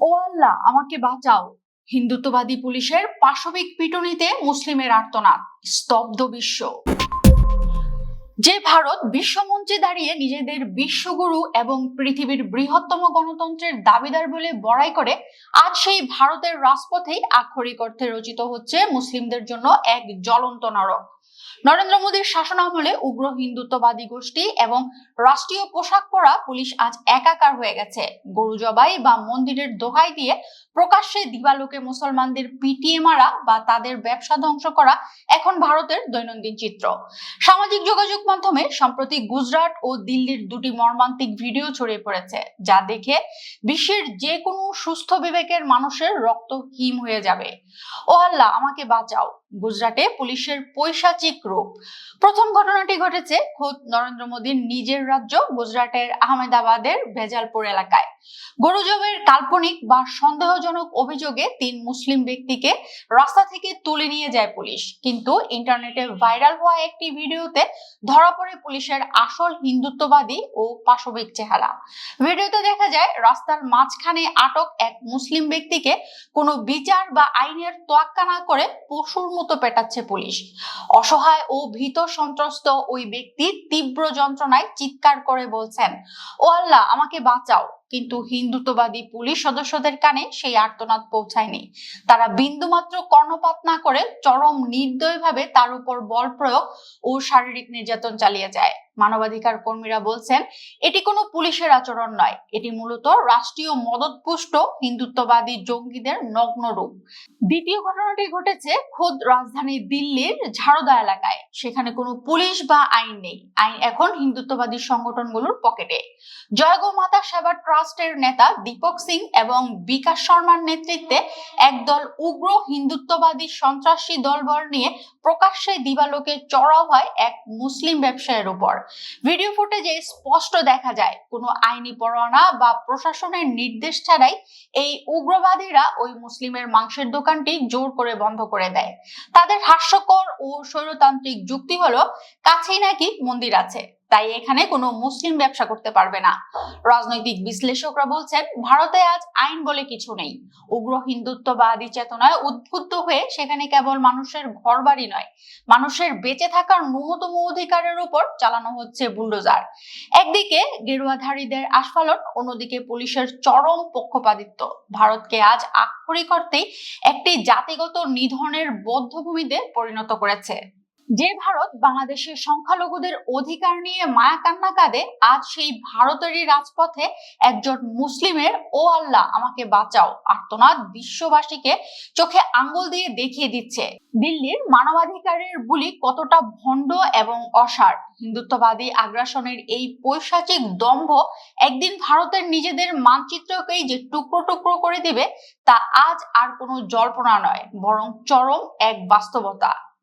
ও আল্লাহ আমাকে বাঁচাও। হিন্দুত্ববাদী পুলিশের পাশবিক পিটুনিতে মুসলিমের আর্তনাদ, স্তব্ধ বিশ্ব। যে ভারত বিশ্বমঞ্চে দাঁড়িয়ে নিজেদের বিশ্বগুরু এবং পৃথিবীর বৃহত্তম গণতন্ত্রের দাবিদার বলে বড়াই করে, আজ সেই ভারতের রাজপথেই আক্ষরিক অর্থে রচিত হচ্ছে মুসলিমদের জন্য এক জ্বলন্ত নরক। নরেন্দ্র মোদীর শাসনামলে উগ্র হিন্দুত্ববাদী গোষ্ঠী এবং রাষ্ট্রীয় পোশাক পরা পুলিশ আজ একাকার হয়ে গেছে। গরু জবাই বা মন্দিরের দোহাই দিয়ে প্রকাশ্যে দিবালোকে মুসলমানদের পিটিয়ে মারা বা তাদের ব্যবসা ধ্বংস করা এখন ভারতের দৈনন্দিন চিত্র। সামাজিক যোগাযোগ মাধ্যমে সম্প্রতি গুজরাট ও দিল্লির দুটি মর্মান্তিক ভিডিও ছড়িয়ে পড়েছে, যা দেখে বিশ্বের যে কোনো সুস্থ বিবেকের মানুষের রক্ত হিম হয়ে যাবে। ও আল্লাহ আমাকে বাঁচাও। গুজরাটে পুলিশের পৈশাচিক রূপ। প্রথম ঘটনাটি ঘটেছে খোদ নরেন্দ্র মোদীর নিজের রাজ্য গুজরাটের আহমেদাবাদের ভেজালপুর এলাকায়। গরু জবাইয়ের কাল্পনিক বা সন্দেহজনক অভিযোগে ৩ মুসলিম ব্যক্তিকে রাস্তা থেকে তুলে নিয়ে যায় পুলিশ, কিন্তু ইন্টারনেটে ভাইরাল হওয়া একটি ভিডিওতে ধরা পড়ে পুলিশের আসল হিন্দুত্ববাদী ও পাশবিক চেহারা। ভিডিওতে দেখা যায় রাস্তার মাঝখানে আটক এক মুসলিম ব্যক্তিকে কোনো বিচার বা আইনের তোয়াক্কা না করে পশুর মতো পেটাচ্ছে পুলিশ। অসহায় ও ভীত সন্ত্রস্ত ওই ব্যক্তি তীব্র যন্ত্রণায় চিৎকার করে বলছেন, ও আল্লাহ আমাকে বাঁচাও। কিন্তু হিন্দুত্ববাদী পুলিশ সদস্যদের কানে সেই আর্তনাদ পৌঁছায়নি। তারা বিন্দুমাত্র কর্ণপাত না করে চরম নির্দয়ভাবে তার উপর বল প্রয়োগ ও শারীরিক নির্যাতন চালিয়ে যায়। মানবাধিকার কর্মীরা বলছেন, এটি কোনো পুলিশের আচরণ নয়, এটি মূলত রাষ্ট্রীয় মদতপুষ্ট হিন্দুত্ববাদী জঙ্গিদের নগ্ন রূপ। দ্বিতীয় ঘটনাটি ঘটেছে খোদ রাজধানী দিল্লির ঝাড়দা এলাকায়। সেখানে কোনো পুলিশ বা আইন নেই, আইন এখন হিন্দুত্ববাদী সংগঠনগুলোর পকেটে। জয় গো মাতা সেবা ট্রাস্টের নেতা দীপক সিং এবং বিকাশ শর্মার নেতৃত্বে একদল উগ্র হিন্দুত্ববাদী সন্ত্রাসী দলবল নিয়ে প্রকাশ্যে দিবালোকে চড়াও হয় এক মুসলিম ব্যবসায়ীর উপর। ভিডিও ফুটেজে স্পষ্ট দেখা যায় কোনো আইনি পরোয়ানা বা প্রশাসনের নির্দেশ ছাড়াই এই উগ্রবাদীরা ওই মুসলিমের মাংসের দোকানটি জোর করে বন্ধ করে দেয়। তাদের হাস্যকর ও স্বৈরতান্ত্রিক যুক্তি হলো, কাছেই নাকি মন্দির আছে, তাই এখানে কোনো মুসলিম ব্যবসা করতে পারবে না। রাজনৈতিক বিশ্লেষকরা বলছেন, ভারতে আজ আইন বলে কিছু নেই। উগ্র হিন্দুত্ববাদী চেতনায় উদ্বুদ্ধ হয়ে সেখানে কেবল মানুষের ঘরবাড়ি নয়, মানুষের বেঁচে থাকার ন্যূনতম অধিকারের উপর চালানো হচ্ছে বুলডোজার। একদিকে গেরুয়াধারীদের আস্ফালন, অন্যদিকে পুলিশের চরম পক্ষপাতিত্ব ভারতকে আজ আক্ষরিক অর্থেই একটি জাতিগত নিধনের বধ্যভূমিতে পরিণত করেছে। যে ভারত বাংলাদেশের সংখ্যালঘুদের অধিকার নিয়ে মায়া কান্না কাঁদে, আজ সেই ভারতেরই রাজপথে একজন মুসলিমের ও আল্লাহ আমাকে বাঁচাও আর্তনাদ বিশ্ববাসীকে চোখে আঙ্গুল দিয়ে দেখিয়ে দিচ্ছে দিল্লির মানবাধিকারের বুলি কতটা ভণ্ড এবং অসার। হিন্দুত্ববাদী আগ্রাসনের এই পৈশাচিক দম্ভ একদিন ভারতের নিজেদের মানচিত্রকেই যে টুকরো টুকরো করে দিবে, তা আজ আর কোনো জল্পনা নয়, বরং চরম এক বাস্তবতা।